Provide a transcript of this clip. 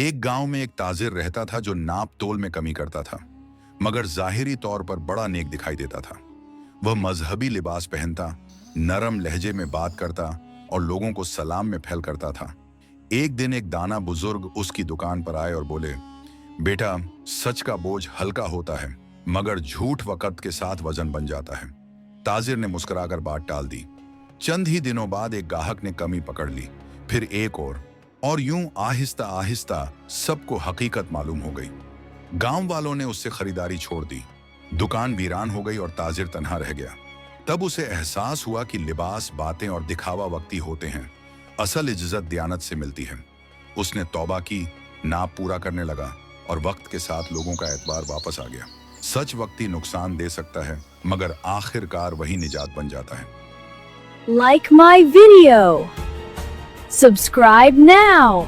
एक गांव में एक ताजिर रहता था जो नाप तोल में कमी करता था, मगर जाहिरी तौर पर बड़ा नेक दिखाई देता था। वह मजहबी लिबास पहनता, नरम लहजे में बात करता और लोगों को सलाम में फैल करता था। एक दिन एक दाना बुजुर्ग उसकी दुकान पर आए और बोले, बेटा, सच का बोझ हल्का होता है, मगर झूठ वक्त के साथ वजन बन जाता है। ताजिर ने मुस्कुराकर बात टाल दी। चंद ही दिनों बाद एक ग्राहक ने कमी पकड़ ली, फिर एक और यूं आहिस्ता आहिस्ता सबको हकीकत मालूम हो गई। गांव वालों ने उससे खरीदारी छोड़ दी, दुकान वीरान हो गई और ताजिर तन्हा रह गया। तब उसे एहसास हुआ कि लिबास, बातें और दिखावा वक्ती होते हैं, असल इज्जत दयानत से मिलती है। उसने तौबा की, नाप पूरा करने लगा और वक्त के साथ लोगों का एतबार वापस आ गया। सच वक्ती नुकसान दे सकता है, मगर आखिरकार वही निजात बन जाता है। Like my video. Subscribe now.